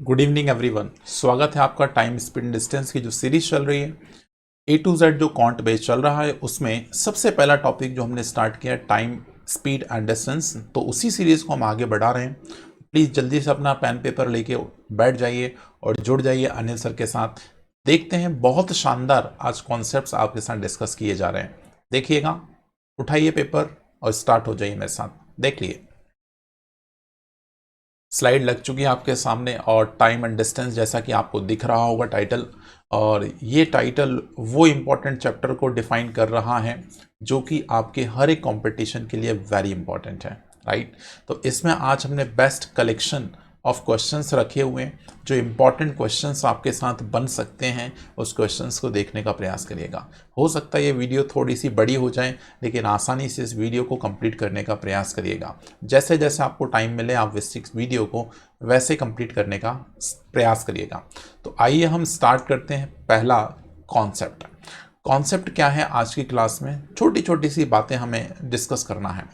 Good evening everyone. स्वागत है आपका टाइम स्पीड डिस्टेंस की जो सीरीज चल रही है ए टू जेड जो क्वांट बेस चल रहा है उसमें सबसे पहला टॉपिक जो हमने स्टार्ट किया है टाइम स्पीड एंड डिस्टेंस। तो उसी सीरीज को हम आगे बढ़ा रहे हैं। प्लीज़ जल्दी से अपना पेन पेपर लेके बैठ जाइए और जुड़ जाइए अनिल सर के साथ। देखते हैं, बहुत शानदार आज कॉन्सेप्ट्स आपके साथ डिस्कस किए जा रहे हैं। देखिएगा, उठाइए पेपर और स्टार्ट हो जाइए मेरे साथ। देख लिए, स्लाइड लग चुकी है आपके सामने और टाइम एंड डिस्टेंस जैसा कि आपको दिख रहा होगा टाइटल। और ये टाइटल वो इम्पोर्टेंट चैप्टर को डिफाइन कर रहा है जो कि आपके हर एक कंपटीशन के लिए वेरी इंपॉर्टेंट है, राइट। तो इसमें आज हमने बेस्ट कलेक्शन ऑफ क्वेश्चंस रखे हुए हैं। जो इम्पॉर्टेंट क्वेश्चंस आपके साथ बन सकते हैं उस क्वेश्चंस को देखने का प्रयास करिएगा। हो सकता है ये वीडियो थोड़ी सी बड़ी हो जाए, लेकिन आसानी से इस वीडियो को कंप्लीट करने का प्रयास करिएगा। जैसे जैसे आपको टाइम मिले आप इस वीडियो को वैसे कंप्लीट करने का प्रयास करिएगा। तो आइए हम स्टार्ट करते हैं। पहला कॉन्सेप्ट, कॉन्सेप्ट क्या है आज की क्लास में, छोटी छोटी सी बातें हमें डिस्कस करना है।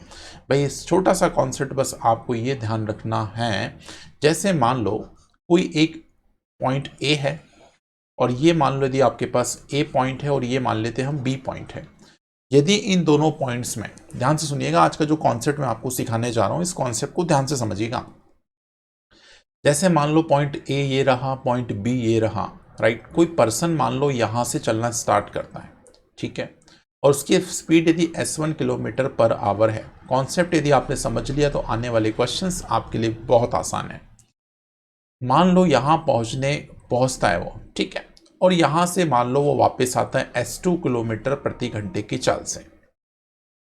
भाई इस छोटा सा कॉन्सेप्ट बस आपको ये ध्यान रखना है, जैसे मान लो कोई एक पॉइंट ए है और ये मान लो यदि आपके पास ए पॉइंट है और ये मान लेते हैं हम बी पॉइंट है। यदि इन दोनों पॉइंट्स में, ध्यान से सुनिएगा, आज का जो कॉन्सेप्ट मैं आपको सिखाने जा रहा हूं इस कॉन्सेप्ट को ध्यान से समझिएगा। जैसे मान लो पॉइंट ए ये रहा, पॉइंट बी ये रहा, राइट। कोई पर्सन मान लो यहां से चलना स्टार्ट करता है, ठीक है, और उसकी स्पीड यदि s1 किलोमीटर पर आवर है। कॉन्सेप्ट यदि आपने समझ लिया तो आने वाले क्वेश्चंस आपके लिए बहुत आसान है। मान लो यहां पहुंचता है वो, ठीक है, और यहां से मान लो वो वापस आता है s2 किलोमीटर प्रति घंटे की चाल से।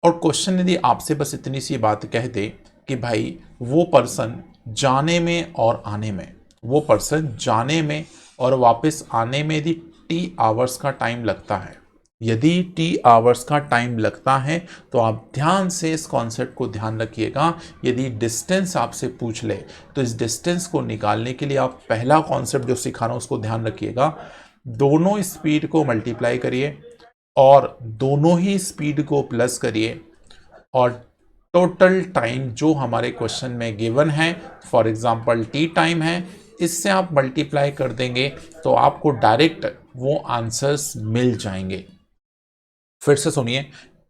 और क्वेश्चन यदि आपसे बस इतनी सी बात कह दे कि भाई वो पर्सन जाने में और आने में, वो पर्सन जाने में और वापस आने में यदि t आवर्स का टाइम लगता है, यदि t आवर्स का टाइम लगता है तो आप ध्यान से इस कॉन्सेप्ट को ध्यान रखिएगा। यदि डिस्टेंस आपसे पूछ ले तो इस डिस्टेंस को निकालने के लिए आप पहला कॉन्सेप्ट जो सिखा रहा हूं उसको ध्यान रखिएगा। दोनों स्पीड को मल्टीप्लाई करिए और दोनों ही स्पीड को प्लस करिए और टोटल टाइम जो हमारे क्वेश्चन में गिवन है, फॉर एग्जांपल टी टाइम है, इससे आप मल्टीप्लाई कर देंगे तो आपको डायरेक्ट वो आंसर्स मिल जाएंगे। फिर से सुनिए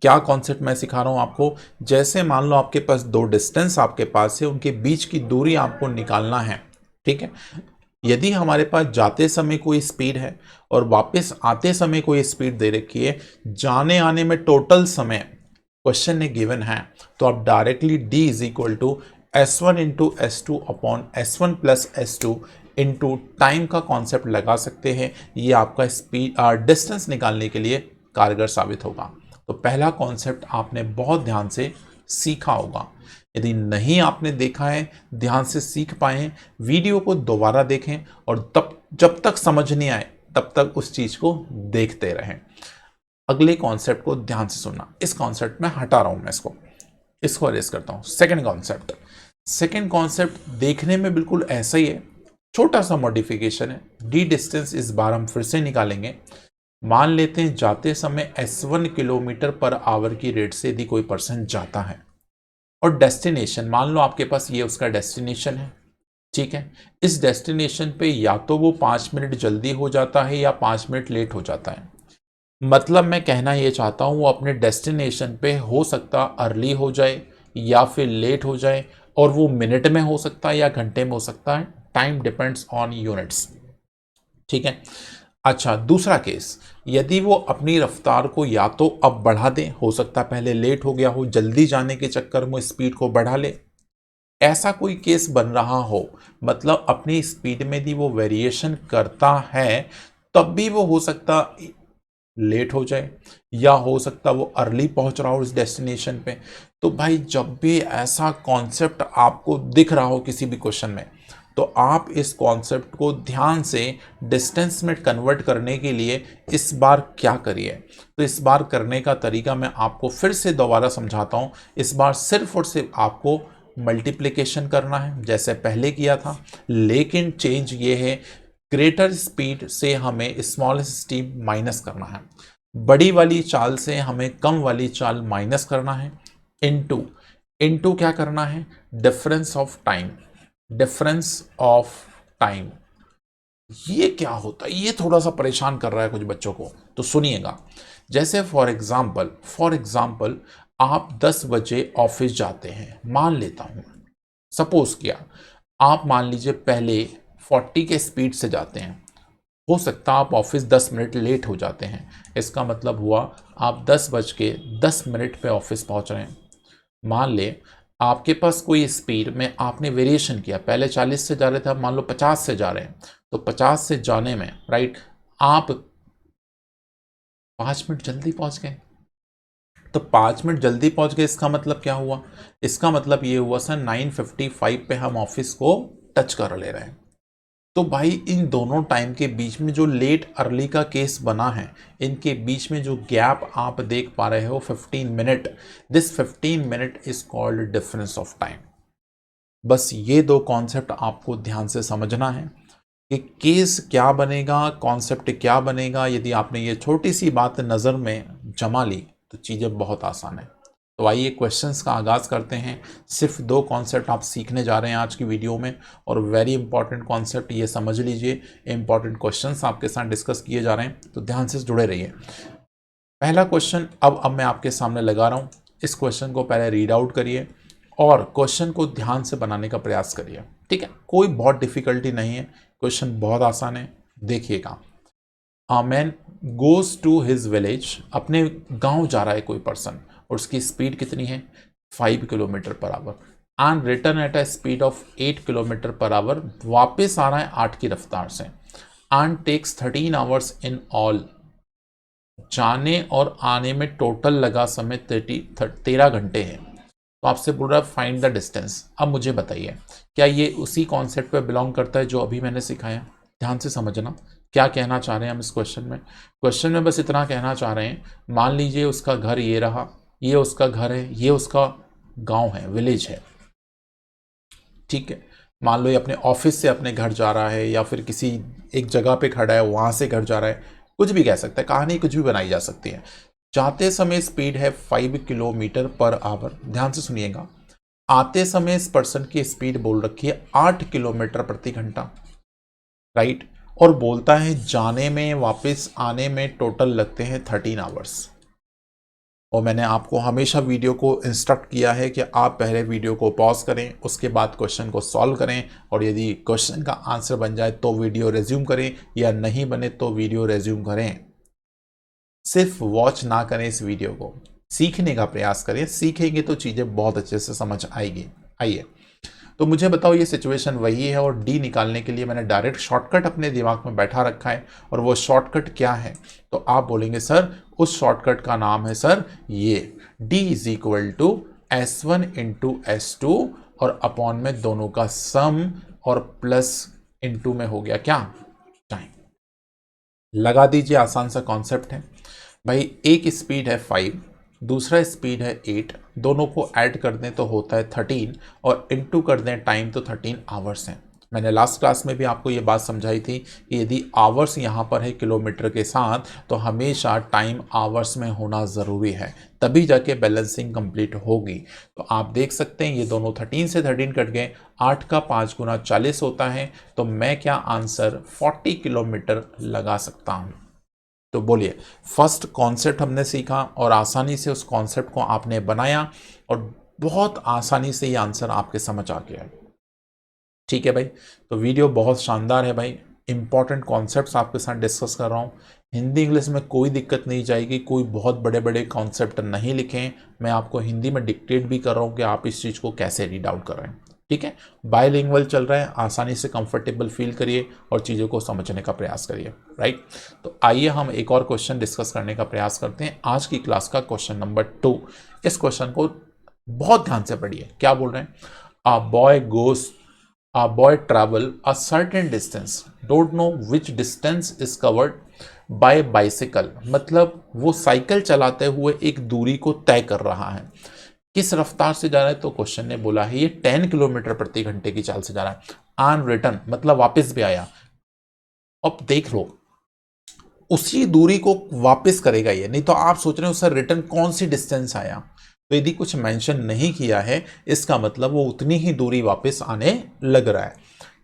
क्या कॉन्सेप्ट मैं सिखा रहा हूं आपको। जैसे मान लो आपके पास दो डिस्टेंस आपके पास है, उनके बीच की दूरी आपको निकालना है, ठीक है। यदि हमारे पास जाते समय कोई स्पीड है और वापस आते समय कोई स्पीड दे रखी है, जाने आने में टोटल समय क्वेश्चन ने गिवन है, तो आप directly d is equal to s1 into s2 upon s1 plus s2 into time का कॉन्सेप्ट लगा सकते हैं। ये आपका स्पीड डिस्टेंस निकालने के लिए कारगर साबित होगा। तो पहला कॉन्सेप्ट आपने बहुत ध्यान से सीखा होगा। यदि नहीं आपने देखा है, ध्यान से सीख पाए, वीडियो को दोबारा देखें और तब जब तक समझ नहीं आए तब तक उस चीज को देखते रहें। अगले कॉन्सेप्ट को ध्यान से सुनना। इस कॉन्सेप्ट में हटा रहा हूं मैं इसको अरेज करता हूं। सेकंड कॉन्सेप्ट देखने में बिल्कुल ऐसा ही है, छोटा सा मॉडिफिकेशन है। डी डिस्टेंस इस बार हम फिर से निकालेंगे। मान लेते हैं जाते समय s1 किलोमीटर पर आवर की रेट से यदि कोई पर्सन जाता है और डेस्टिनेशन मान लो आपके पास ये उसका डेस्टिनेशन है, ठीक है। इस डेस्टिनेशन पे या तो वो 5 मिनट जल्दी हो जाता है या 5 मिनट लेट हो जाता है। मतलब मैं कहना ये चाहता हूं वो अपने डेस्टिनेशन पे हो सकता अर्ली हो जाए या फिर लेट हो जाए, और वो मिनट में हो सकता है या घंटे में हो सकता है। टाइम डिपेंड्स ऑन यूनिट्स, ठीक है। अच्छा, दूसरा केस, यदि वो अपनी रफ्तार को या तो अब बढ़ा दे, हो सकता है पहले लेट हो गया हो, जल्दी जाने के चक्कर में स्पीड को बढ़ा ले, ऐसा कोई केस बन रहा हो, मतलब अपनी स्पीड में यदि वो वेरिएशन करता है तब भी वो हो सकता लेट हो जाए या हो सकता वो अर्ली पहुंच रहा हो इस डेस्टिनेशन पे। तो भाई जब भी ऐसा कॉन्सेप्ट आपको दिख रहा हो किसी भी क्वेश्चन में, तो आप इस कॉन्सेप्ट को ध्यान से डिस्टेंस में कन्वर्ट करने के लिए इस बार क्या करिए। तो इस बार करने का तरीका मैं आपको फिर से दोबारा समझाता हूं। इस बार सिर्फ और सिर्फ आपको मल्टीप्लिकेशन करना है जैसे पहले किया था, लेकिन चेंज ये है ग्रेटर स्पीड से हमें स्मॉलेस्ट स्पीड माइनस करना है, बड़ी वाली चाल से हमें कम वाली चाल माइनस करना है। इनटू क्या करना है, difference of time, difference of time. ये क्या होता है, ये थोड़ा सा परेशान कर रहा है कुछ बच्चों को, तो सुनिएगा। जैसे फॉर एग्जाम्पल आप 10 बजे ऑफिस जाते हैं, मान लेता हूं, सपोज किया, आप मान लीजिए पहले 40 के स्पीड से जाते हैं, हो सकता है आप ऑफिस 10 मिनट लेट हो जाते हैं, इसका मतलब हुआ आप 10 बज के 10 मिनट पे ऑफिस पहुंच रहे हैं। मान ले आपके पास कोई स्पीड में आपने वेरिएशन किया, पहले 40 से जा रहे थे, अब मान लो 50 से जा रहे हैं, तो 50 से जाने में राइट आप 5 मिनट जल्दी पहुंच गए। तो 5 मिनट जल्दी पहुंच गए, इसका मतलब क्या हुआ, इसका मतलब ये हुआ सर 9:55 पे हम ऑफिस को टच कर ले रहे हैं। तो भाई इन दोनों टाइम के बीच में जो लेट अर्ली का केस बना है, इनके बीच में जो गैप आप देख पा रहे हो 15 minute, this 15 minute is called difference of time. बस ये दो कॉन्सेप्ट आपको ध्यान से समझना है कि केस क्या बनेगा, कॉन्सेप्ट क्या बनेगा। यदि आपने ये छोटी सी बात नज़र में जमा ली तो चीज़ें बहुत आसान है। तो आइए क्वेश्चंस का आगाज़ करते हैं। सिर्फ 2 कॉन्सेप्ट आप सीखने जा रहे हैं आज की वीडियो में, और वेरी इंपॉर्टेंट कॉन्सेप्ट, ये समझ लीजिए। इंपॉर्टेंट क्वेश्चंस आपके साथ डिस्कस किए जा रहे हैं, तो ध्यान से जुड़े रहिए। पहला क्वेश्चन अब मैं आपके सामने लगा रहा हूँ। इस क्वेश्चन को पहले रीड आउट करिए और क्वेश्चन को ध्यान से बनाने का प्रयास करिए, ठीक है। कोई बहुत डिफिकल्टी नहीं है, क्वेश्चन बहुत आसान है। देखिएगा, a man goes to his village, अपने गांव जा रहा है कोई पर्सन, और उसकी स्पीड कितनी है 5 kilometre per hour, and return at a speed of 8 kilometre per hour, वापस आ रहा है 8 की रफ्तार से, and takes 13 hours in all, जाने और आने में टोटल लगा समय 13 घंटे है। तो आपसे बोल रहा है फाइंड द डिस्टेंस। अब मुझे बताइए, क्या ये उसी कॉन्सेप्ट पे बिलोंग करता है जो अभी मैंने सिखाया? ध्यान से समझना क्या कहना चाह रहे हैं हम इस क्वेश्चन में बस इतना कहना चाह रहे हैं, मान लीजिए उसका घर ये रहा, ये उसका घर है, ये उसका गांव है, विलेज है, ठीक है। मान लो ये अपने ऑफिस से अपने घर जा रहा है, या फिर किसी एक जगह पे खड़ा है वहां से घर जा रहा है, कुछ भी कह सकता है, कहानी कुछ भी बनाई जा सकती है। जाते समय स्पीड है 5 किलोमीटर पर आवर। ध्यान से सुनिएगा, आते समय इस पर्सन की स्पीड बोल रखी है 8 किलोमीटर प्रति घंटा, राइट। और बोलता है जाने में वापस आने में टोटल लगते हैं 13 आवर्स। और मैंने आपको हमेशा वीडियो को इंस्ट्रक्ट किया है कि आप पहले वीडियो को पॉज करें, उसके बाद क्वेश्चन को सॉल्व करें, और यदि क्वेश्चन का आंसर बन जाए तो वीडियो रेज्यूम करें, या नहीं बने तो वीडियो रेज्यूम करें। सिर्फ वॉच ना करें इस वीडियो को, सीखने का प्रयास करें। सीखेंगे तो चीज़ें बहुत अच्छे से समझ आएगी। आइए, तो मुझे बताओ, ये सिचुएशन वही है, और डी निकालने के लिए मैंने डायरेक्ट शॉर्टकट अपने दिमाग में बैठा रखा है। और वो शॉर्टकट क्या है? तो आप बोलेंगे सर उस शॉर्टकट का नाम है सर ये, D is equal to S1 into S2, और अपॉन में दोनों का सम, और प्लस इंटू में हो गया क्या, टाइम। लगा दीजिए, आसान सा कॉन्सेप्ट है भाई। एक स्पीड है 5, दूसरा स्पीड है 8, दोनों को ऐड कर दें तो होता है 13, और इनटू कर दें टाइम तो 13 आवर्स हैं। मैंने लास्ट क्लास में भी आपको ये बात समझाई थी कि यदि आवर्स यहाँ पर है किलोमीटर के साथ, तो हमेशा टाइम आवर्स में होना ज़रूरी है, तभी जाके बैलेंसिंग कंप्लीट होगी। तो आप देख सकते हैं ये दोनों 13 से 13 कट गए, 8 का 5 गुना 40 होता है। तो मैं क्या आंसर 40 किलोमीटर लगा सकता हूँ। तो बोलिए, फर्स्ट कॉन्सेप्ट हमने सीखा और आसानी से उस कॉन्सेप्ट को आपने बनाया, और बहुत आसानी से ये आंसर आपके समझ आ गया है, ठीक है भाई। तो वीडियो बहुत शानदार है भाई, इंपॉर्टेंट कॉन्सेप्ट्स आपके साथ डिस्कस कर रहा हूँ। हिंदी इंग्लिश में कोई दिक्कत नहीं जाएगी, कोई बहुत बड़े बड़े कॉन्सेप्ट नहीं लिखे, मैं आपको हिंदी में डिक्टेट भी कर रहा हूँ कि आप इस चीज़ को कैसे रीड आउट कर रहे हैं, ठीक है। बायलिंगुअल चल रहा है, आसानी से कंफर्टेबल फील करिए और चीज़ों को समझने का प्रयास करिए, राइट। तो आइए हम एक और क्वेश्चन डिस्कस करने का प्रयास करते हैं। आज की क्लास का क्वेश्चन नंबर 2, इस क्वेश्चन को बहुत ध्यान से पढ़िए। क्या बोल रहे हैं? A boy travel a certain distance, don't know which distance is covered by bicycle। मतलब वो साइकिल चलाते हुए एक दूरी को तय कर रहा है। किस रफ्तार से जा रहा है? तो क्वेश्चन ने बोला है ये 10 किलोमीटर प्रति घंटे की चाल से जा रहा है। एंड रिटर्न मतलब वापस भी आया। अब देख लो, उसी दूरी को वापस करेगा ये, नहीं तो आप सोच रहे हो सर रिटर्न कौन सी डिस्टेंस आया। तो यदि कुछ मेंशन नहीं किया है, इसका मतलब वो उतनी ही दूरी वापस आने लग रहा है।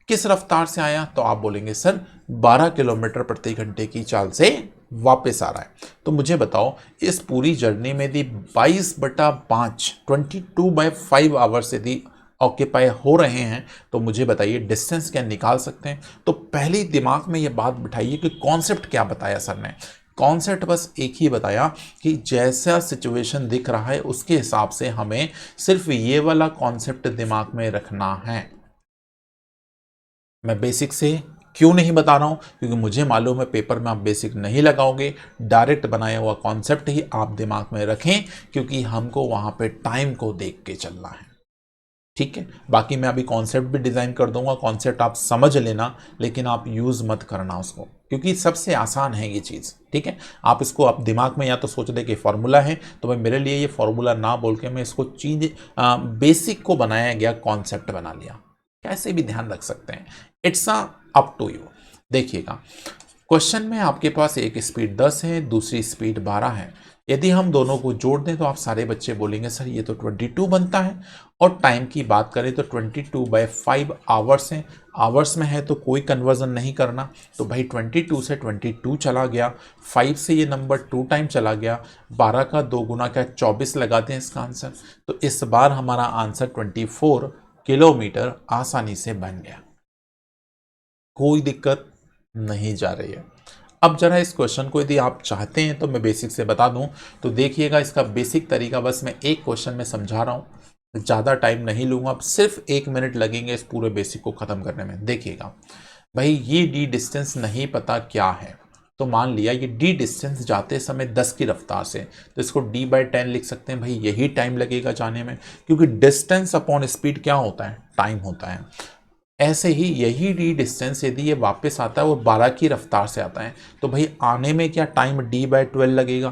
किस रफ्तार से आया, तो आप बोलेंगे सर 12 किलोमीटर प्रति घंटे की चाल से वापस आ रहा है। तो मुझे बताओ इस पूरी जर्नी में यदि 22/5 22/5 आवर्स यदि ऑक्यूपाई हो रहे हैं तो मुझे बताइए डिस्टेंस क्या निकाल सकते हैं। तो पहले दिमाग में ये बात बिठाइए कि कॉन्सेप्ट क्या बताया सर ने। कॉन्सेप्ट बस एक ही बताया कि जैसा सिचुएशन दिख रहा है उसके हिसाब से हमें सिर्फ ये वाला कॉन्सेप्ट दिमाग में रखना है। मैं बेसिक से क्यों नहीं बता रहा हूं, क्योंकि मुझे मालूम है पेपर में आप बेसिक नहीं लगाओगे, डायरेक्ट बनाया हुआ कॉन्सेप्ट ही आप दिमाग में रखें, क्योंकि हमको वहां पे टाइम को देख के चलना है। ठीक है, बाकी मैं अभी कॉन्सेप्ट भी डिजाइन कर दूंगा, कॉन्सेप्ट आप समझ लेना लेकिन आप यूज मत करना उसको, क्योंकि सबसे आसान है ये चीज। ठीक है, आप इसको आप दिमाग में या तो सोच दे कि फॉर्मूला है, तो मैं मेरे लिए ये फॉर्मूला ना बोल के मैं इसको चीज बेसिक को बनाया गया कॉन्सेप्ट बना लिया। कैसे भी ध्यान रख सकते हैं, इट्स अप टू यू। देखिएगा क्वेश्चन में आपके पास एक स्पीड 10 है, दूसरी स्पीड 12 है। यदि हम दोनों को जोड़ दें तो आप सारे बच्चे बोलेंगे सर ये तो 22 बनता है। और टाइम की बात करें तो 22/5 आवर्स है, आवर्स में है तो कोई कन्वर्जन नहीं करना, तो भाई 22 से 22 चला गया, 5 से ये नंबर 2 टाइम चला गया, 12 का 2 गुना क्या 24 लगाते हैं इसका आंसर। तो इस बार हमारा आंसर 24 किलोमीटर आसानी से बन गया, कोई दिक्कत नहीं जा रही है। अब जरा इस क्वेश्चन को यदि आप चाहते हैं तो मैं बेसिक से बता दूं, तो देखिएगा इसका बेसिक तरीका बस मैं एक क्वेश्चन में समझा रहा हूं, ज़्यादा टाइम नहीं लूंगा, अब सिर्फ 1 मिनट लगेंगे इस पूरे बेसिक को ख़त्म करने में। देखिएगा भाई ये डी डिस्टेंस नहीं पता क्या है, तो मान लिया ये डी डिस्टेंस जाते समय 10 की रफ्तार से, तो इसको d/10 लिख सकते हैं, भाई यही टाइम लगेगा जाने में, क्योंकि डिस्टेंस अपॉन स्पीड क्या होता है, टाइम होता है। ऐसे ही यही डी डिस्टेंस यदि ये वापस आता है वो 12 की रफ्तार से आता है, तो भाई आने में क्या टाइम d/12 लगेगा,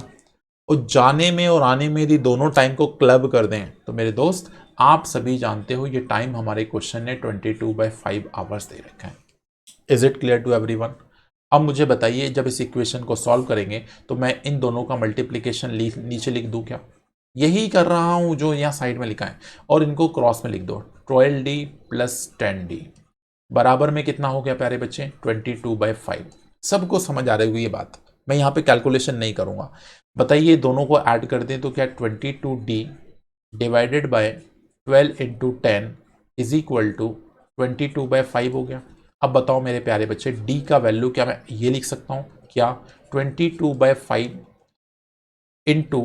और जाने में और आने में यदि दोनों टाइम को क्लब कर दें तो मेरे दोस्त आप सभी जानते हो ये टाइम हमारे क्वेश्चन ने 22/5 आवर्स दे रखा है। Is it clear to everyone? अब मुझे बताइए जब इस इक्वेशन को सॉल्व करेंगे तो मैं इन दोनों का मल्टीप्लीकेशन नीचे लिख दूं क्या? यही कर रहा हूं जो यहाँ साइड में लिखा है, और इनको क्रॉस में लिख दो, 12d + 10d बराबर में कितना हो गया प्यारे बच्चे, 22/5। सबको समझ आ रही होगी ये बात, मैं यहाँ पे कैलकुलेशन नहीं करूँगा। बताइए दोनों को ऐड कर दें तो क्या 22d divided by 12 × 10 is equal to 22/5 हो गया। अब बताओ मेरे प्यारे बच्चे d का वैल्यू क्या मैं ये लिख सकता हूँ क्या, 22/5 इंटू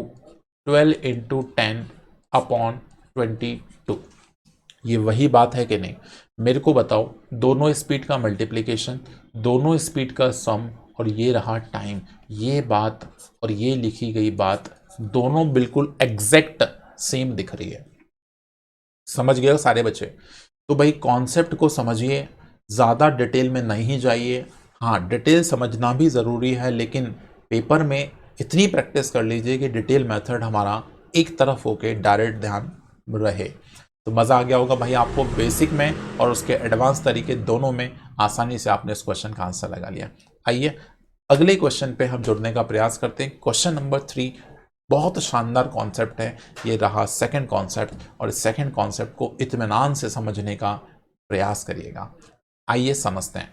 12 × 10 अपॉन 22। ये वही बात है कि नहीं, मेरे को बताओ, दोनों स्पीड का मल्टीप्लिकेशन, दोनों स्पीड का सम, और ये रहा टाइम, ये बात और ये लिखी गई बात दोनों बिल्कुल एग्जैक्ट सेम दिख रही है। समझ गए सारे बच्चे? तो भाई कॉन्सेप्ट को समझिए, ज़्यादा डिटेल में नहीं जाइए। हाँ डिटेल समझना भी ज़रूरी है, लेकिन पेपर में इतनी प्रैक्टिस कर लीजिए कि डिटेल मेथड हमारा एक तरफ होके डायरेक्ट ध्यान रहे। तो मज़ा आ गया होगा भाई आपको बेसिक में और उसके एडवांस तरीके दोनों में, आसानी से आपने इस क्वेश्चन का आंसर लगा लिया। आइए अगले क्वेश्चन पे हम जुड़ने का प्रयास करते हैं। क्वेश्चन नंबर 3 बहुत शानदार कॉन्सेप्ट है, ये रहा सेकंड कॉन्सेप्ट, और इस सेकंड कॉन्सेप्ट को इत्मीनान से समझने का प्रयास करिएगा। आइए समझते हैं।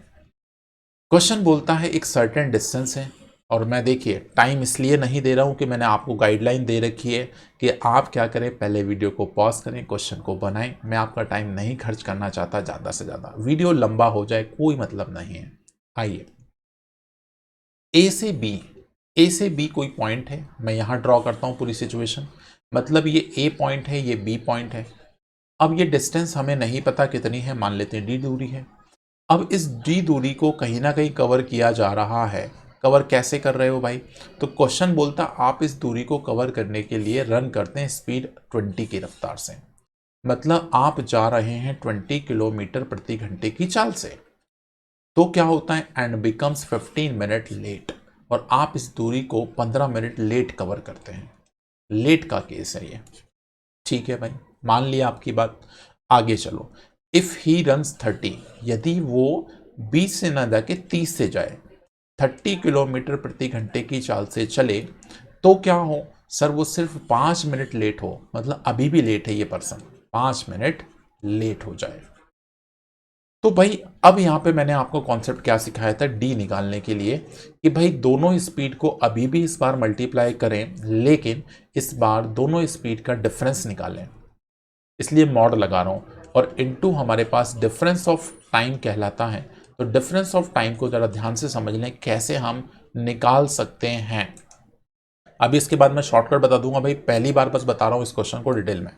क्वेश्चन बोलता है एक सर्टेन डिस्टेंस है, और मैं देखिए टाइम इसलिए नहीं दे रहा हूं कि मैंने आपको गाइडलाइन दे रखी है कि आप क्या करें, पहले वीडियो को पॉज करें, क्वेश्चन को बनाएं। मैं आपका टाइम नहीं खर्च करना चाहता ज़्यादा से ज़्यादा, वीडियो लंबा हो जाए कोई मतलब नहीं है। आइए ए से बी कोई पॉइंट है, मैं यहाँ ड्रॉ करता हूँ पूरी सिचुएशन, मतलब ये ए पॉइंट है, ये बी पॉइंट है। अब ये डिस्टेंस हमें नहीं पता कितनी है, मान लेते हैं डी दूरी है। अब इस डी दूरी को कहीं ना कहीं कवर किया जा रहा है। कवर कैसे कर रहे हो भाई? तो क्वेश्चन बोलता आप इस दूरी को कवर करने के लिए रन करते हैं स्पीड 20 की रफ्तार से, मतलब आप जा रहे हैं 20 किलोमीटर प्रति घंटे की चाल से। तो क्या होता है, एंड बिकम्स 15 मिनट लेट, और आप इस दूरी को 15 मिनट लेट कवर करते हैं। लेट का केस है ये, ठीक है भाई, मान लिया आपकी बात। आगे चलो, इफ ही रन्स 30, यदि वो 20 से ना जाके 30 से जाए, 30 किलोमीटर प्रति घंटे की चाल से चले, तो क्या हो सर, वो सिर्फ 5 मिनट लेट हो, मतलब अभी भी लेट है ये पर्सन, 5 मिनट लेट हो जाए, तो भाई अब यहाँ पे मैंने आपको कॉन्सेप्ट क्या सिखाया था डी निकालने के लिए, कि भाई दोनों स्पीड को अभी भी इस बार मल्टीप्लाई करें, लेकिन इस बार दोनों स्पीड का डिफरेंस निकालें, इसलिए मॉड लगा रहा हूँ, और इनटू हमारे पास डिफरेंस ऑफ टाइम कहलाता है। तो डिफरेंस ऑफ टाइम को ज़रा ध्यान से समझ लें कैसे हम निकाल सकते हैं। अभी इसके बाद मैं शॉर्टकट बता दूंगा भाई, पहली बार बस बता रहा हूँ इस क्वेश्चन को डिटेल में।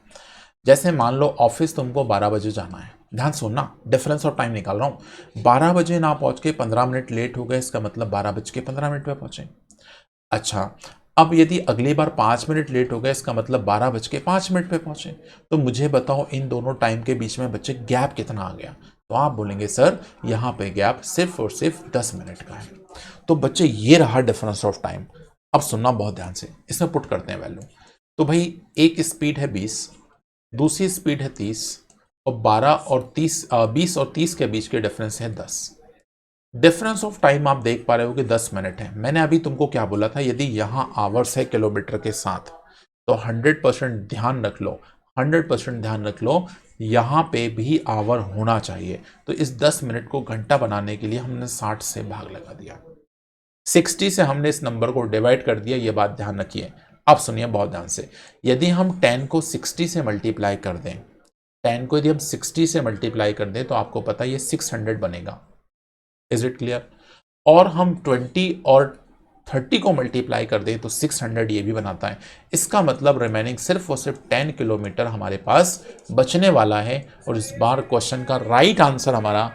जैसे मान लो ऑफिस तुमको 12 बजे जाना है, ध्यान सुनना, डिफरेंस ऑफ टाइम निकाल रहा हूँ। 12 बजे ना पहुंच के 15 मिनट लेट हो गए, इसका मतलब 12:15 पे पहुंचे। अच्छा, अब यदि अगली बार 5 मिनट लेट हो गए, इसका मतलब 12:05 पे पहुंचे। तो मुझे बताओ इन दोनों टाइम के बीच में बच्चे गैप कितना आ गया? तो आप बोलेंगे सर यहाँ पे गैप सिर्फ और सिर्फ 10 मिनट का है। तो बच्चे ये रहा डिफरेंस ऑफ टाइम। अब सुनना बहुत ध्यान से, इसमें पुट करते हैं वैल्यू। तो भाई एक स्पीड है 20, दूसरी स्पीड है 30, और 20 और 30 के बीच के डिफरेंस है 10। डिफरेंस ऑफ टाइम आप देख पा रहे हो कि 10 मिनट है। मैंने अभी तुमको क्या बोला था, यदि यहां आवर्स है किलोमीटर के साथ, तो 100% ध्यान रख लो, 100% ध्यान रख लो, यहां पे भी आवर होना चाहिए। तो इस 10 मिनट को घंटा बनाने के लिए हमने 60 से भाग लगा दिया, 60 से हमने इस नंबर को डिवाइड कर दिया, ये बात ध्यान रखिए। अब सुनिए बहुत ध्यान से, यदि हम 10 को 60 से मल्टीप्लाई कर दें, 10 को यदि हम 60 से मल्टीप्लाई कर दें तो आपको पता है ये 600 बनेगा। Is it clear? और हम 20 और 30 को मल्टीप्लाई कर दें तो 600 ये भी बनाता है। इसका मतलब रिमेनिंग सिर्फ और सिर्फ 10 किलोमीटर हमारे पास बचने वाला है। और इस बार क्वेश्चन का राइट आंसर हमारा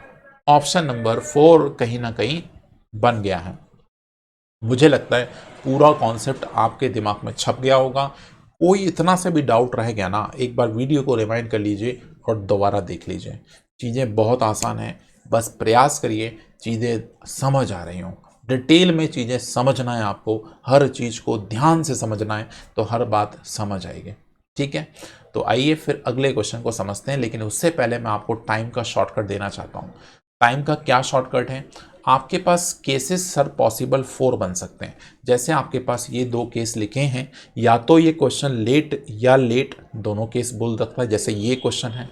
ऑप्शन नंबर 4 कहीं ना कहीं बन गया है। मुझे लगता है पूरा कॉन्सेप्ट आपके दिमाग में छप गया होगा। कोई इतना से भी डाउट रह गया ना, एक बार वीडियो को रिवाइंड कर लीजिए और दोबारा देख लीजिए। चीज़ें बहुत आसान हैं, बस प्रयास करिए चीज़ें समझ आ रही हों। डिटेल में चीज़ें समझना है आपको, हर चीज़ को ध्यान से समझना है, तो हर बात समझ आएगी। ठीक है, तो आइए फिर अगले क्वेश्चन को समझते हैं, लेकिन उससे पहले मैं आपको टाइम का शॉर्टकट देना चाहता हूँ। टाइम का क्या शॉर्टकट है? आपके पास केसेस सर पॉसिबल 4 बन सकते हैं। जैसे आपके पास ये 2 केस लिखे हैं, या तो ये क्वेश्चन लेट या लेट दोनों केस बोल सकता है। जैसे ये क्वेश्चन है,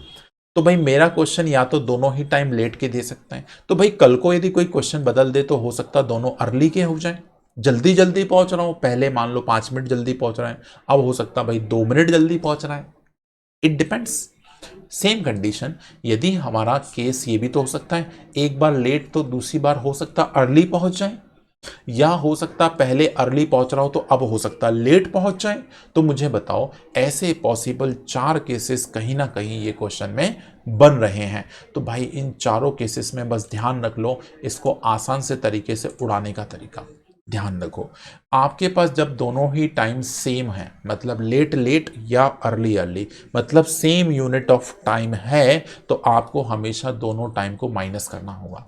तो भाई मेरा क्वेश्चन या तो दोनों ही टाइम लेट के दे सकते हैं। तो भाई कल को यदि कोई क्वेश्चन बदल दे तो हो सकता दोनों अर्ली के हो जाए। जल्दी जल्दी पहुंच रहा हूं, पहले मान लो 5 मिनट जल्दी पहुंच रहा है, अब हो सकता भाई 2 मिनट जल्दी पहुंच रहा है। It depends. सेम कंडीशन, यदि हमारा केस ये भी तो हो सकता है, एक बार लेट तो दूसरी बार हो सकता अर्ली पहुंच जाए, या हो सकता पहले अर्ली पहुंच रहा हो तो अब हो सकता लेट पहुंच जाए। तो मुझे बताओ, ऐसे पॉसिबल 4 केसेस कहीं ना कहीं ये क्वेश्चन में बन रहे हैं। तो भाई इन चारों केसेस में बस ध्यान रख लो, इसको आसान से तरीके से उड़ाने का तरीका ध्यान रखो। आपके पास जब दोनों ही टाइम सेम है, मतलब लेट लेट या अर्ली अर्ली, मतलब सेम यूनिट ऑफ टाइम है, तो आपको हमेशा दोनों टाइम को माइनस करना होगा।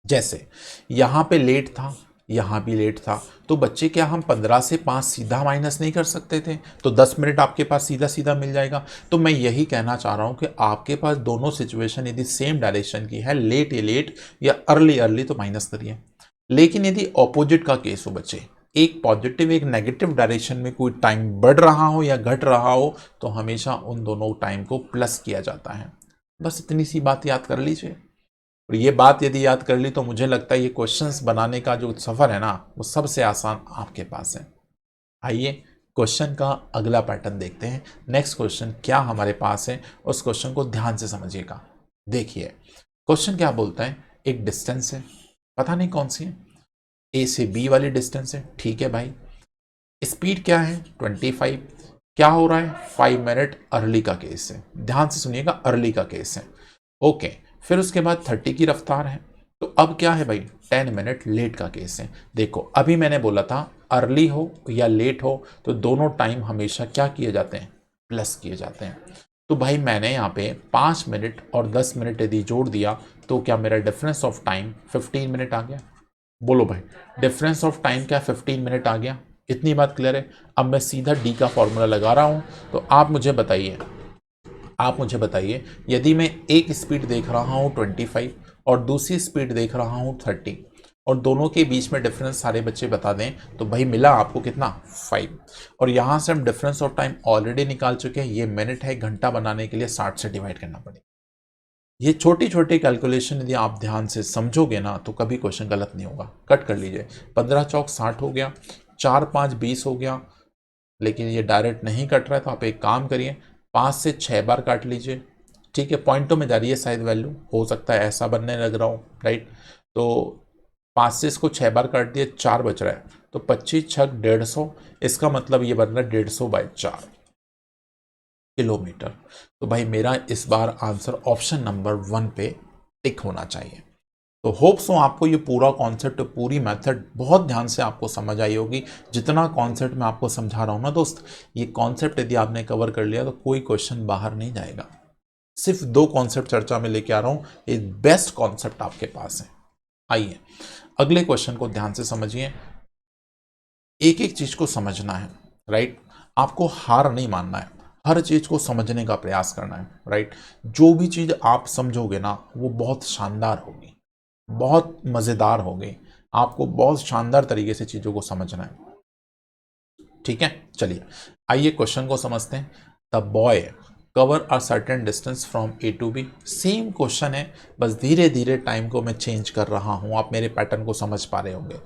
जैसे यहां पे लेट था, यहां भी लेट था, तो बच्चे क्या हम 15 से 5 सीधा माइनस नहीं कर सकते थे? तो 10 मिनट आपके पास सीधा सीधा मिल जाएगा। तो मैं यही कहना चाह रहा हूं कि आपके पास दोनों सिचुएशन यदि सेम डायरेक्शन की है, लेट या अर्ली अर्ली, तो माइनस करिए। लेकिन यदि ऑपोजिट का केस हो बच्चे, एक पॉजिटिव एक नेगेटिव डायरेक्शन में कोई टाइम बढ़ रहा हो या घट रहा हो, तो हमेशा उन दोनों टाइम को प्लस किया जाता है। बस इतनी सी बात याद कर लीजिए। और ये बात यदि याद कर ली तो मुझे लगता है ये क्वेश्चंस बनाने का जो सफ़र है ना, वो सबसे आसान आपके पास है। आइए क्वेश्चन का अगला पैटर्न देखते हैं। नेक्स्ट क्वेश्चन क्या हमारे पास है, उस क्वेश्चन को ध्यान से समझिएगा। देखिए क्वेश्चन क्या बोलता है, एक डिस्टेंस है, पता नहीं कौन सी है, ए से बी वाली डिस्टेंस है। ठीक है भाई, स्पीड क्या है 25, क्या हो रहा है 5 मिनट अर्ली का केस है, ध्यान से सुनिएगा, अर्ली का केस है। ओके, फिर उसके बाद 30 की रफ्तार है। तो अब क्या है भाई 10 मिनट लेट का केस है। देखो अभी मैंने बोला था अर्ली हो या लेट हो तो दोनों टाइम हमेशा क्या किए जाते हैं, प्लस किए जाते हैं। तो भाई मैंने यहाँ पे 5 मिनट और 10 मिनट यदि जोड़ दिया तो क्या मेरा डिफरेंस ऑफ टाइम 15 मिनट आ गया? बोलो भाई, डिफरेंस ऑफ टाइम क्या 15 मिनट आ गया? इतनी बात क्लियर है। अब मैं सीधा डी का फॉर्मूला लगा रहा हूँ। तो आप मुझे बताइए, यदि मैं एक स्पीड देख रहा हूँ 25 और दूसरी स्पीड देख रहा हूँ 30, और दोनों के बीच में डिफरेंस सारे बच्चे बता दें, तो भाई मिला आपको कितना 5। और यहाँ से हम डिफरेंस ऑफ टाइम ऑलरेडी निकाल चुके हैं, ये मिनट है, घंटा बनाने के लिए 60 से डिवाइड करना पड़ेगा। ये छोटी छोटी कैलकुलेशन यदि आप ध्यान से समझोगे ना तो कभी क्वेश्चन गलत नहीं होगा। कट कर लीजिए, 15 चौक 60 हो गया, 4 5 20 हो गया, लेकिन ये डायरेक्ट नहीं कट रहा है तो आप एक काम करिए 5 से 6 बार काट लीजिए। ठीक है, पॉइंटों में जा रही है शायद वैल्यू, हो सकता है ऐसा बनने लग रहा हो, राइट। तो 5 से इसको 6 बार काट दिए, 4 बच रहा है, तो 25 छक 150, इसका मतलब ये बन रहा है 150/4 किलोमीटर। तो भाई मेरा इस बार आंसर ऑप्शन नंबर 1 पे टिक होना चाहिए। तो होप्स हो आपको ये पूरा कॉन्सेप्ट, पूरी मेथड बहुत ध्यान से आपको समझ आई होगी। जितना कॉन्सेप्ट मैं आपको समझा रहा हूँ ना दोस्त, ये कॉन्सेप्ट यदि आपने कवर कर लिया तो कोई क्वेश्चन बाहर नहीं जाएगा। सिर्फ 2 कॉन्सेप्ट चर्चा में लेके आ रहा हूँ, ये बेस्ट कॉन्सेप्ट आपके पास है। आइए अगले क्वेश्चन को ध्यान से समझिए। एक एक चीज को समझना है, राइट। आपको हार नहीं मानना है, हर चीज को समझने का प्रयास करना है, राइट। जो भी चीज आप समझोगे ना वो बहुत शानदार होगी, बहुत मजेदार होगी, आपको बहुत शानदार तरीके से चीजों को समझना है। ठीक है, चलिए आइए क्वेश्चन को समझते हैं। The boy cover a certain distance from A to B. Same question है, बस धीरे धीरे टाइम को मैं चेंज कर रहा हूं, आप मेरे पैटर्न को समझ पा रहे होंगे।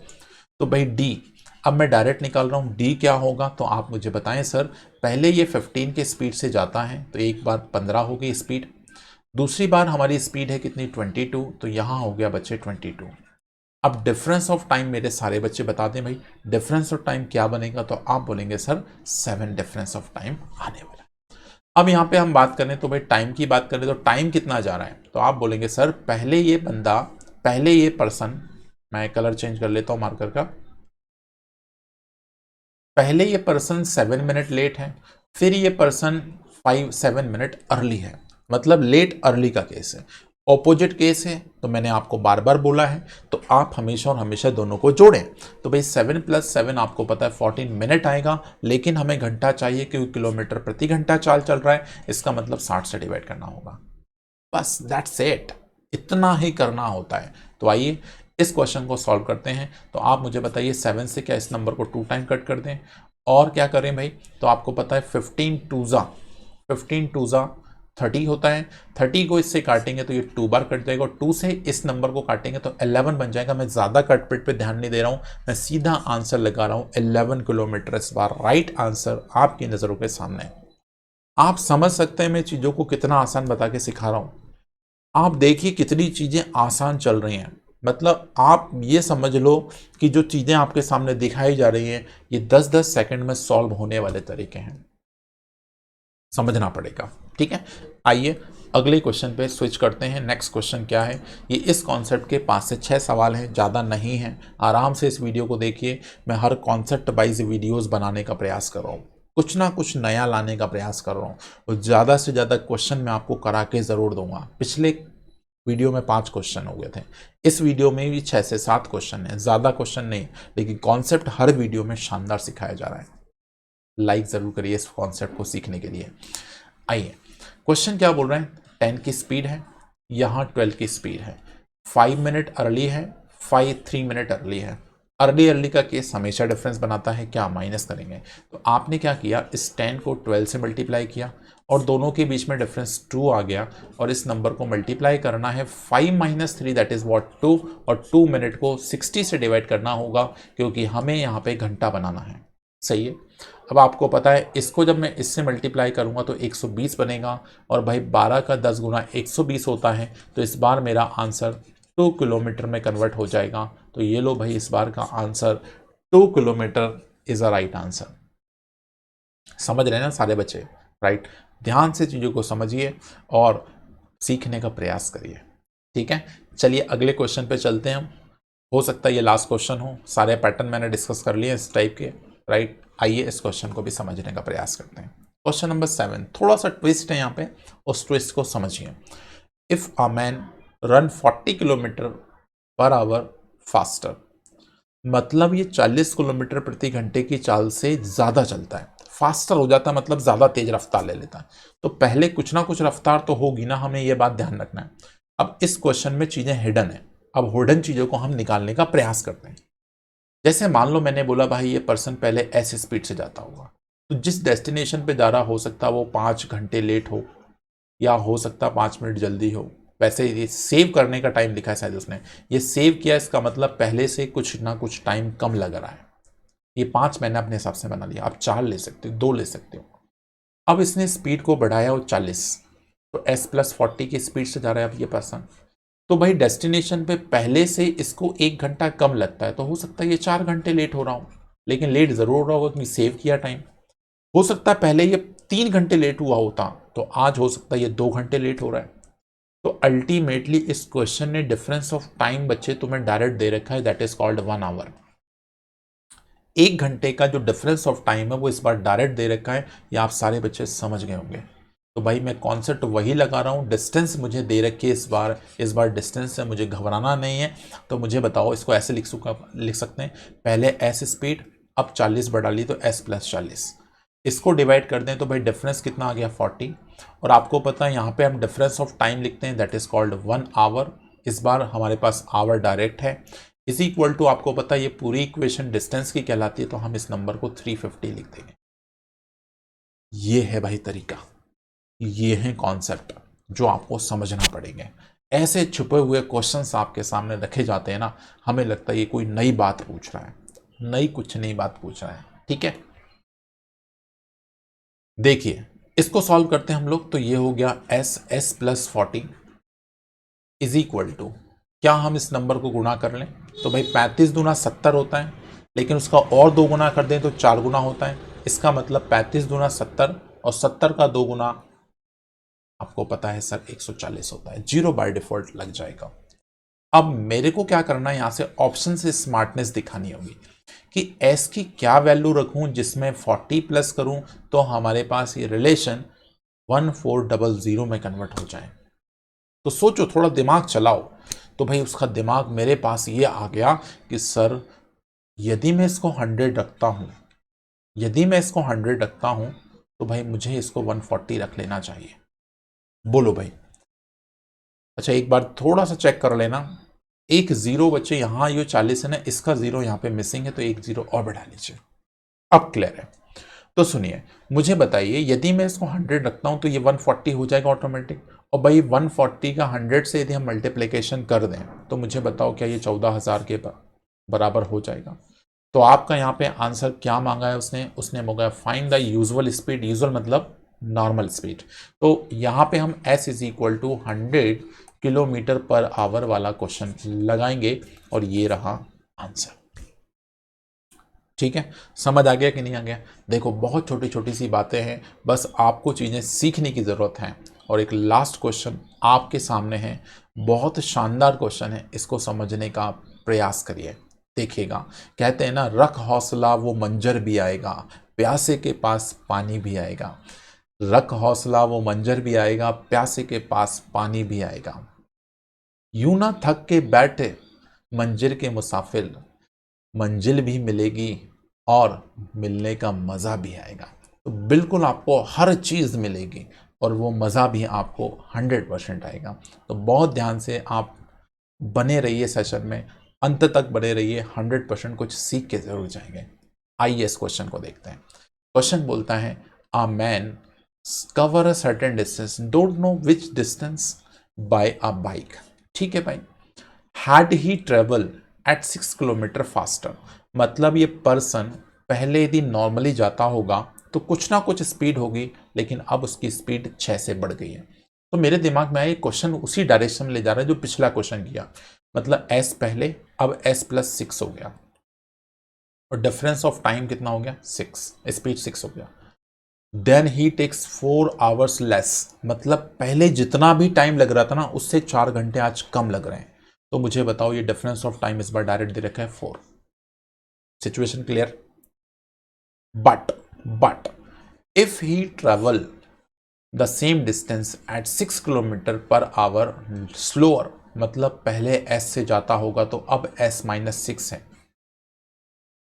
तो भाई डी, अब मैं डायरेक्ट निकाल रहा हूं, डी क्या होगा तो आप मुझे बताएं सर। पहले ये 15 के स्पीड से जाता है तो एक बार 15 हो गई स्पीड, दूसरी बार हमारी स्पीड है कितनी 22, तो यहां हो गया बच्चे 22। अब डिफरेंस ऑफ टाइम मेरे सारे बच्चे बता दें भाई, डिफरेंस ऑफ टाइम क्या बनेगा, तो आप बोलेंगे सर 7 डिफरेंस ऑफ टाइम आने वाला। अब यहां पे हम बात करें तो भाई टाइम की बात करें तो टाइम कितना जा रहा है, तो आप बोलेंगे सर पहले ये बंदा, पहले ये पर्सन, मैं कलर चेंज कर लेता हूं मार्कर का, पहले ये पर्सन 7 मिनट लेट है, फिर ये पर्सन 7 मिनट अर्ली है, मतलब लेट अर्ली का केस है। ऑपोजिट केस है तो मैंने आपको बार बार बोला है, तो आप हमेशा और हमेशा दोनों को जोड़ें। तो भाई 7 + 7 आपको पता है 14 मिनट आएगा, लेकिन हमें घंटा चाहिए क्योंकि किलोमीटर प्रति घंटा चाल चल रहा है, इसका मतलब 60 से डिवाइड करना होगा। बस दैट्स इट, इतना ही करना होता है। तो आइए इस क्वेश्चन को सॉल्व करते हैं। तो आप मुझे बताइए 7 से क्या इस नंबर को 2 टाइम कट कर दें और क्या करें भाई, तो आपको पता है 15 2 ज़ा 30 होता है, 30 को इससे काटेंगे तो ये 2 बार कट जाएगा, और 2 से इस नंबर को काटेंगे तो 11 बन जाएगा। मैं ज़्यादा कट पिट पे ध्यान नहीं दे रहा हूँ, मैं सीधा आंसर लगा रहा हूँ 11 किलोमीटर। इस बार राइट आंसर आपकी नज़रों के सामने है। आप समझ सकते हैं मैं चीज़ों को कितना आसान बता के सिखा रहा हूँ। आप देखिए कितनी चीज़ें आसान चल रही हैं, मतलब आप ये समझ लो कि जो चीज़ें आपके सामने दिखाई जा रही हैं ये 10-10 सेकंड में सॉल्व होने वाले तरीके हैं, समझना पड़ेगा। ठीक है, आइए अगले क्वेश्चन पे स्विच करते हैं। नेक्स्ट क्वेश्चन क्या है, ये इस कॉन्सेप्ट के 5 से 6 सवाल हैं, ज़्यादा नहीं हैं। आराम से इस वीडियो को देखिए, मैं हर कॉन्सेप्ट वाइज वीडियोज़ बनाने का प्रयास कर रहा हूँ, कुछ ना कुछ नया लाने का प्रयास कर रहा हूँ, और ज़्यादा से ज़्यादा क्वेश्चन मैं आपको करा के ज़रूर दूंगा। पिछले वीडियो में 5 क्वेश्चन हो गए थे, इस वीडियो में भी 6 से 7 क्वेश्चन है, ज़्यादा क्वेश्चन नहीं, लेकिन कॉन्सेप्ट हर वीडियो में शानदार सिखाया जा रहा है। लाइक ज़रूर करिए इस कॉन्सेप्ट को सीखने के लिए। आइए क्वेश्चन क्या बोल रहे हैं, 10 की स्पीड है, यहाँ 12 की स्पीड है, 5 मिनट अर्ली है, 3 मिनट अर्ली है। अर्ली का केस हमेशा डिफरेंस बनाता है, क्या माइनस करेंगे, तो आपने क्या किया, इस 10 को 12 से मल्टीप्लाई किया और दोनों के बीच में डिफरेंस 2 आ गया, और इस नंबर को मल्टीप्लाई करना है 5 - 3 दैट इज व्हाट 2, और 2 मिनट को 60 से डिवाइड करना होगा क्योंकि हमें यहाँ पे घंटा बनाना है। सही है, अब आपको पता है इसको जब मैं इससे मल्टीप्लाई करूंगा तो 120 बनेगा, और भाई 12 का 10 गुना 120 होता है, तो इस बार मेरा आंसर 2 किलोमीटर में कन्वर्ट हो जाएगा। तो ये लो भाई, इस बार का answer 2 kilometre is a right answer. समझ रहे हैं ना सारे बच्चे, राइट। ध्यान से चीज़ों को समझिए और सीखने का प्रयास करिए। ठीक है, चलिए अगले क्वेश्चन पे चलते हैं हम। हो सकता है ये लास्ट क्वेश्चन हो, सारे पैटर्न मैंने डिस्कस कर लिए इस टाइप के, राइट। आइए इस क्वेश्चन को भी समझने का प्रयास करते हैं। क्वेश्चन नंबर 7, थोड़ा सा ट्विस्ट है यहाँ पे, उस ट्विस्ट को समझिए। If a man run 40 kilometre per our faster, मतलब ये 40 किलोमीटर प्रति घंटे की चाल से ज़्यादा चलता है, फास्टर हो जाता है मतलब ज़्यादा तेज रफ्तार ले लेता है, तो पहले कुछ ना कुछ रफ्तार तो होगी ना, हमें ये बात ध्यान रखना है। अब इस क्वेश्चन में चीज़ें हिडन है, अब हिडन चीज़ों को हम निकालने का प्रयास करते हैं। जैसे मान लो मैंने बोला भाई ये पर्सन पहले ऐसे स्पीड से जाता होगा, तो जिस डेस्टिनेशन पे जा रहा हो सकता है वो 5 घंटे लेट हो, या हो सकता 5 मिनट जल्दी हो, वैसे ये सेव करने का टाइम लिखा है शायद उसने, ये सेव किया, इसका मतलब पहले से कुछ ना कुछ टाइम कम लग रहा है। ये 5 मैंने अपने हिसाब से बना लिया, आप 4 ले सकते हो, 2 ले सकते हो। अब इसने स्पीड को बढ़ाया हो 40, तो S+40 की स्पीड से जा रहा है अब ये पर्सन। तो भाई डेस्टिनेशन पे पहले से इसको 1 घंटा कम लगता है, तो हो सकता है ये 4 घंटे लेट हो रहा हूँ, लेकिन लेट जरूर हो रहा होगा क्योंकि सेव किया टाइम। हो सकता है पहले ये 3 घंटे लेट हुआ होता, तो आज हो सकता है ये 2 घंटे लेट हो रहा है। तो अल्टीमेटली इस क्वेश्चन ने डिफरेंस ऑफ टाइम बच्चे तुम्हें डायरेक्ट दे रखा है, दैट इज कॉल्ड 1 आवर। 1 घंटे का जो डिफरेंस ऑफ टाइम है वो इस बार डायरेक्ट दे रखा है, ये आप सारे बच्चे समझ गए होंगे। तो भाई मैं कॉन्सेप्ट वही लगा रहा हूँ, डिस्टेंस मुझे दे रखी है इस बार डिस्टेंस से मुझे घबराना नहीं है। तो मुझे बताओ, इसको ऐसे लिख सकते हैं, पहले एस स्पीड, अब 40 बढ़ा ली तो S+40, इसको डिवाइड कर दें तो भाई डिफरेंस कितना आ गया 40। और आपको पता है यहाँ पे हम डिफरेंस ऑफ टाइम लिखते हैं, दैट इज कॉल्ड 1 आवर। इस बार हमारे पास आवर डायरेक्ट है, इज इक्वल टू, आपको पता है ये पूरी इक्वेशन डिस्टेंस की कहलाती है, तो हम इस नंबर को 350 लिख देंगे। ये है भाई तरीका, ये है कॉन्सेप्ट जो आपको समझना पड़ेंगे। ऐसे छुपे हुए क्वेश्चंस आपके सामने रखे जाते हैं ना, हमें लगता है ये कोई नई बात पूछ रहा है, नई कुछ नई बात पूछ रहा है। ठीक है, देखिए इसको सॉल्व करते हैं हम लोग। तो ये हो गया S+40 इज इक्वल टू, क्या हम इस नंबर को गुणा कर लें तो भाई 35 दूना 70 होता है, लेकिन उसका और 2 गुना कर दें तो 4 गुना होता है। इसका मतलब 35 दूना 70 और 70 का 2 गुना आपको पता है सर 140 होता है, 0 बाय डिफॉल्ट लग जाएगा। अब मेरे को क्या करना है, यहां से ऑप्शन से स्मार्टनेस दिखानी होगी कि S की क्या वैल्यू रखूं जिसमें 40 प्लस करूं तो हमारे पास ये रिलेशन 1400 में कन्वर्ट हो जाए। तो सोचो, थोड़ा दिमाग चलाओ। तो भाई उसका दिमाग मेरे पास ये आ गया कि सर यदि मैं इसको 100 रखता हूं, यदि मैं इसको 100 रखता हूं तो भाई मुझे इसको 140 रख लेना चाहिए। बोलो भाई। अच्छा एक बार थोड़ा सा चेक कर लेना, एक जीरो बच्चे यहाँ, ये 40 है ना, इसका जीरो यहाँ पे मिसिंग है, तो एक जीरो और बढ़ा लीजिए। अब क्लियर है। तो सुनिए, मुझे बताइए यदि मैं इसको 100 रखता हूं तो ये 140 हो जाएगा ऑटोमेटिक। और भाई 140 का 100 से यदि हम मल्टीप्लिकेशन कर दें तो मुझे बताओ क्या ये 14,000 के बराबर हो जाएगा। तो आपका यहाँ पे आंसर क्या मांगा है उसने मांगा find the usual speed, usual मतलब नॉर्मल स्पीड। तो यहाँ पे हम S is equal to 100 kilometre per hour वाला क्वेश्चन लगाएंगे और ये रहा आंसर। ठीक है, समझ आ गया कि नहीं आ गया? देखो बहुत छोटी छोटी सी बातें हैं, बस आपको चीज़ें सीखने की ज़रूरत है। और एक लास्ट क्वेश्चन आपके सामने है, बहुत शानदार क्वेश्चन है, इसको समझने का प्रयास करिए। देखिएगा, कहते हैं ना, रख हौसला वो मंजर भी आएगा, प्यासे के पास पानी भी आएगा। रख हौसला वो मंजर भी आएगा, प्यासे के पास पानी भी आएगा। यूं ना थक के बैठे मंजिल के मुसाफिर, मंजिल भी मिलेगी और मिलने का मज़ा भी आएगा। तो बिल्कुल आपको हर चीज़ मिलेगी और वो मज़ा भी आपको 100% आएगा। तो बहुत ध्यान से आप बने रहिए सेशन में, अंत तक बने रहिए, 100% कुछ सीख के ज़रूर जाएंगे। आइए इस क्वेश्चन को देखते हैं। क्वेश्चन बोलता है, a man cover a certain distance, don't know which distance, by a bike. ठीक है भाई, had he travel at 6 kilometre faster, मतलब ये पर्सन पहले यदि नॉर्मली जाता होगा तो कुछ ना कुछ स्पीड होगी, लेकिन अब उसकी स्पीड 6 से बढ़ गई है। तो मेरे दिमाग में आया क्वेश्चन उसी डायरेक्शन में ले जा रहा है जो पिछला क्वेश्चन किया, मतलब S पहले, अब S+6 हो गया और डिफरेंस ऑफ टाइम कितना हो गया 6, स्पीड 6 हो गया। Then he takes 4 hours less, मतलब पहले जितना भी टाइम लग रहा था ना उससे 4 घंटे आज कम लग रहे हैं। तो मुझे बताओ ये डिफरेंस ऑफ टाइम इस बार डायरेक्ट दे रखा है 4। Situation clear? But if he travel the same distance at 6 kilometre per hour slower, मतलब पहले S से जाता होगा तो अब S-6 है,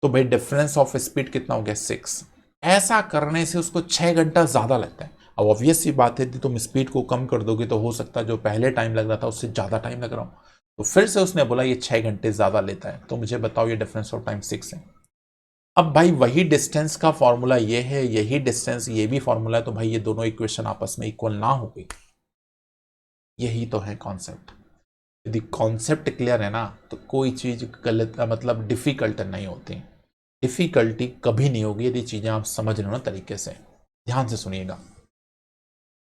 तो भाई डिफरेंस ऑफ स्पीड कितना हो गया 6। ऐसा करने से उसको 6 घंटा ज़्यादा लगता है। अब ऑब्वियस सी बात है कि तुम स्पीड को कम कर दोगे तो हो सकता है जो पहले टाइम लग रहा था उससे ज़्यादा टाइम लग रहा हो। तो फिर से उसने बोला ये 6 घंटे ज़्यादा लेता है। तो मुझे बताओ ये डिफरेंस ऑफ टाइम 6 है। अब भाई वही डिस्टेंस का फॉर्मूला ये है, यही डिस्टेंस ये भी फॉर्मूला है, तो भाई ये दोनों इक्वेशन आपस में इक्वल ना हो गई। यही तो है कॉन्सेप्ट। यदि कॉन्सेप्ट क्लियर है ना तो कोई चीज़ गलत मतलब डिफ़िकल्ट नहीं होती। डिफ़िकल्टी कभी नहीं होगी यदि चीज़ें आप समझ रहे हो ना तरीके से। ध्यान से सुनिएगा,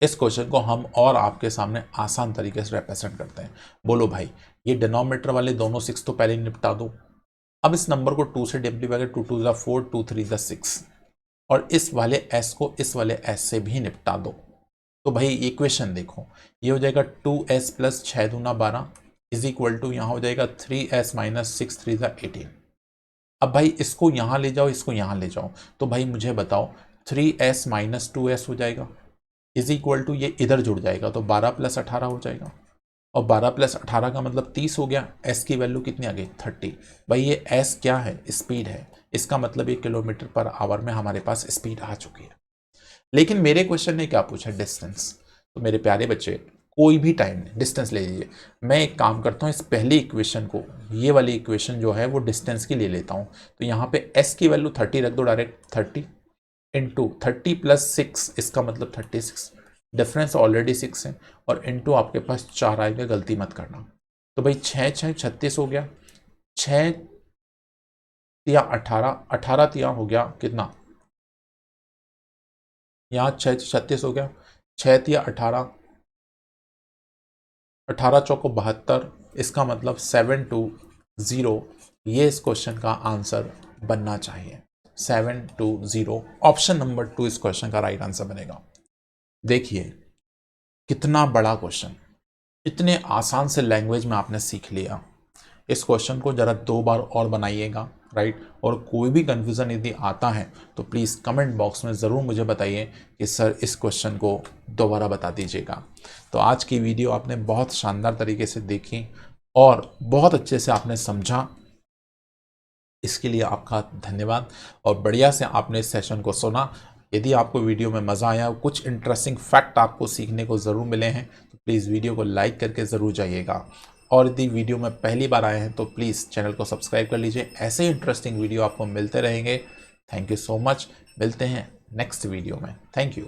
इस क्वेश्चन को हम और आपके सामने आसान तरीके से रिप्रेजेंट करते हैं। बोलो भाई, ये डिनोमिनेटर वाले दोनों 6 तो पहले निपटा दो। अब इस नंबर को 2 से मल्टीप्लाई कर, 2 2 4, 2 3 6, और इस वाले s को इस वाले s से भी निपटा दो। तो भाई इक्वेशन देखो, ये हो जाएगा 2s प्लस 6 दूना 12 इज इक्वल टू यहाँ हो जाएगा 3s माइनस 6 3 18। अब भाई इसको यहाँ ले जाओ, इसको यहाँ ले जाओ, तो भाई मुझे बताओ 3s माइनस 2s हो जाएगा इज इक्वल टू, ये इधर जुड़ जाएगा तो 12 प्लस 18 हो जाएगा, और 12 प्लस 18 का मतलब 30 हो गया। s की वैल्यू कितनी आ गई 30। भाई ये s क्या है, स्पीड है, इसका मतलब ये किलोमीटर पर आवर में हमारे पास स्पीड आ चुकी है। लेकिन मेरे क्वेश्चन ने क्या पूछा, डिस्टेंस। तो मेरे प्यारे बच्चे, कोई भी टाइम डिस्टेंस ले लीजिए। मैं एक काम करता हूँ, इस पहली इक्वेशन को, ये वाली इक्वेशन जो है वो डिस्टेंस की ले लेता हूँ। तो यहाँ पे s की वैल्यू 30 रख दो, डायरेक्ट 30 इंटू 30 प्लस 6, इसका मतलब 36, डिफरेंस ऑलरेडी 6 है, और इंटू आपके पास 4 आएगा, गलती मत करना। तो भाई 6 6 36 हो गया, 6 तिया 18, 18 तिया हो गया कितना, यहाँ 6 36 हो गया, 6 तिया 18, 18 चौको 72, इसका मतलब 720, ये इस क्वेश्चन का आंसर बनना चाहिए। 720 ऑप्शन नंबर 2 इस क्वेश्चन का राइट आंसर बनेगा। देखिए कितना बड़ा क्वेश्चन, इतने आसान से लैंग्वेज में आपने सीख लिया। इस क्वेश्चन को जरा 2 बार और बनाइएगा, राइट। और कोई भी कंफ्यूजन यदि आता है तो प्लीज़ कमेंट बॉक्स में ज़रूर मुझे बताइए कि सर इस क्वेश्चन को दोबारा बता दीजिएगा। तो आज की वीडियो आपने बहुत शानदार तरीके से देखी और बहुत अच्छे से आपने समझा, इसके लिए आपका धन्यवाद। और बढ़िया से आपने इस सेशन को सुना। यदि आपको वीडियो में मज़ा आया, कुछ इंटरेस्टिंग फैक्ट आपको सीखने को ज़रूर मिले हैं, तो प्लीज़ वीडियो को लाइक करके ज़रूर जाइएगा। और यदि वीडियो में पहली बार आए हैं तो प्लीज़ चैनल को सब्सक्राइब कर लीजिए, ऐसे ही इंटरेस्टिंग वीडियो आपको मिलते रहेंगे। थैंक यू सो मच, मिलते हैं नेक्स्ट वीडियो में। Thank you.